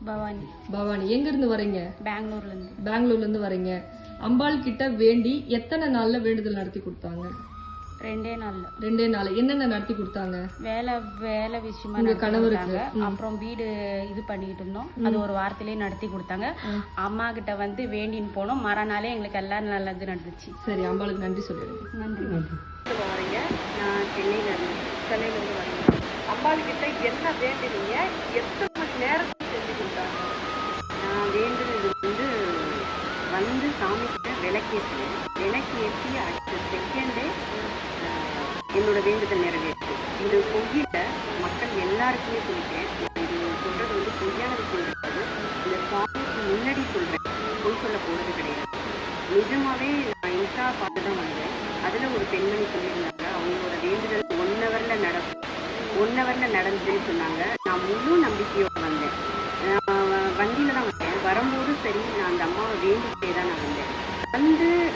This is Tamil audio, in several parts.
பவானி. பவானி எங்க இருந்து வரீங்க? பெங்களூர்ல இருந்து வரீங்க. அம்பாள் கிட்ட வேண்டி எத்தனை நாள்ல வேண்டுதல் நடத்தி கொடுத்தாங்க? 2 நாள். என்னென்ன நடத்தி கொடுத்தாங்க? வேலை விஷயமா கணவருக்கு அப்புறம் வீடு இது பண்ணிட்டு இருந்தோம். அது ஒரு வாரத்திலேயே நடத்தி கொடுத்தாங்க. அம்மா கிட்ட வந்து வேண்டின்னு போனோம். மறுநாளே எங்களுக்கு எல்லாம் நல்லது நடந்துச்சு. சரி, அம்பாளுக்கு நன்றி சொல்லிடுங்க. நன்றி. வரீங்க? நான் சென்னையில இருந்து வரீங்க. அம்பாள் கிட்ட என்ன வேண்டினீங்க? எத்தனை மணி நேரத்துக்கு செஞ்சு கொடுத்தாங்க? நான் வேண்டுனது வந்து சாமி கிட்ட விளக்கேற்றினேன். விளக்கேற்றி அடுத்த செகண்டே என்னோட வேண்டுதல் நிறைவேற்று. இது பொய்யில மக்கள் எல்லாருக்குமே சொல்லிட்டேன். இது சொல்றது பொய்யான விஷயம் இருக்காது. இந்த சுவாமிக்கு முன்னாடி சொல்றேன், பொய் சொல்ல போறது கிடையாது. நிஜமாவே நான் இன்ஸ்டா பார்த்து தான் வந்தேன். அதுல ஒரு பெண்மணி சொல்லியிருந்தாங்க, அவங்களோட வேண்டுதல் 1 ஹவர்ல நடந்துன்னு சொன்னாங்க. நான் முழு நம்பிக்கையோட வந்தேன். வண்டியில தான் வந்தேன். வரும்போது சரி, நான் அந்த அம்மாவை வேண்டிக்கிட்டே தான் நான் வந்தேன்.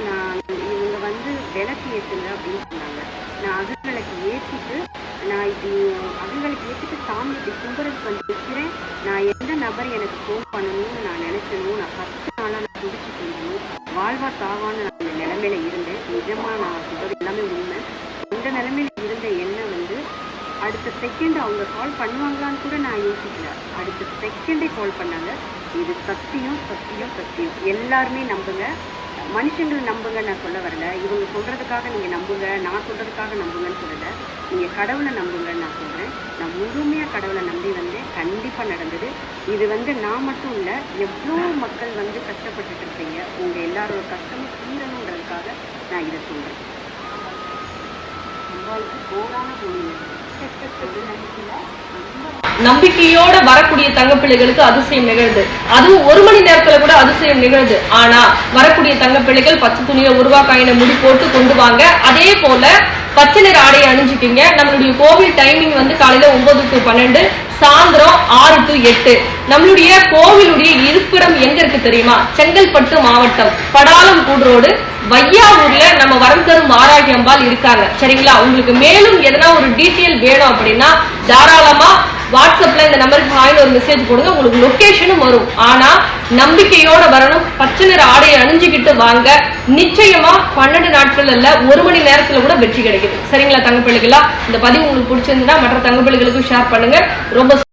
நான் இவங்க விளக்கு ஏற்றுங்க அப்படின்னு சொன்னாங்க. நான் அகவிளக்கு ஏற்றிட்டு சாமி இப்படி கும்புறதுக்கு வைக்கிறேன். நான் எந்த நபர் எனக்கு ஃபோன் பண்ணணும்னு நான் நினைச்சணும். நான் 10 நாளாக நான் துடிச்சிட்டு இருந்தேன். வாழ்வா தாவான்னு நான் அந்த நிலைமையில இருந்தேன். நிஜமா நான் சொல்றது எல்லாமே உண்மை. அந்த நிலைமையில இருந்த என்ன அடுத்த செகண்ட் அவங்க கால் பண்ணுவாங்களான்னு கூட நான் யோசிக்கல. அடுத்த செகண்டே கால் பண்ணாங்க. இது சத்தியம். எல்லாருமே நம்புங்க. மனுஷங்கள் நம்புங்க நான் சொல்ல வரல. இவங்க சொல்றதுக்காக நீங்க நம்புங்க, நான் சொல்றதுக்காக நம்புங்கன்னு சொல்லல. நீங்க கடவுளை நம்புங்கன்னு நான் சொல்றேன். நான் முழுமையா கடவுளை நம்பி வந்தேன். கண்டிப்பா நடந்தது. இது நான் மட்டும் இல்ல, எவ்வளோ மக்கள் கஷ்டப்பட்டுட்டு இருக்கீங்க. உங்க எல்லாரோட கஷ்டமும் தீரணுன்றதுக்காக நான் இதை சொல்றேன். உங்களுக்கு கோடான கோடி நம்பிக்கையோட வரக்கூடிய தங்க பிள்ளைகளுக்கு அதிசயம் நிகழ்து. அதுவும் 1 மணி நேரத்துல கூட அதிசயம் நிகழ்து. ஆனா வரக்கூடிய தங்க பிள்ளைகள் பச்சை துணியை உருவாக்காயின முடி போட்டு கொண்டு வாங்க. அதே போல பச்சை நிற ஆடையை அணிஞ்சுக்கிங்க. நம்மளுடைய கோவில் டைமிங் காலையில 9 to 12, சாயந்தரம் 6 to 8. நம்மளுடைய கோவிலுடைய இருப்பிடம் எங்க இருக்கு தெரியுமா? செங்கல்பட்டு மாவட்டம், படாலம் கூடுரோடு, வையாவூர்ல நம்ம வரம் தரும் மாராகி அம்பாள் இருக்காங்க. சரிங்களா? உங்களுக்கு மேலும் எதனா ஒரு டீட்டெயில் வேணும் அப்படின்னா தாராளமா வாட்ஸ்அப்ல இந்த நம்பருக்கு ஹாய்னு ஒரு மெசேஜ் போடுங்க. உங்களுக்கு லொகேஷனும் வரும். ஆனா நம்பிக்கையோட வரணும். பச்சை நிற ஆடையை அணிஞ்சுக்கிட்டு வாங்க. நிச்சயமா 12 நாட்கள் அல்ல, 1 மணி நேரத்துல கூட வெற்றி கிடைக்குது. சரிங்களா தங்க பிள்ளைகளா? இந்த பதிவு உங்களுக்கு பிடிச்சிருந்தா மற்ற தங்க பிள்ளைகளுக்கும் ஷேர் பண்ணுங்க. ரொம்ப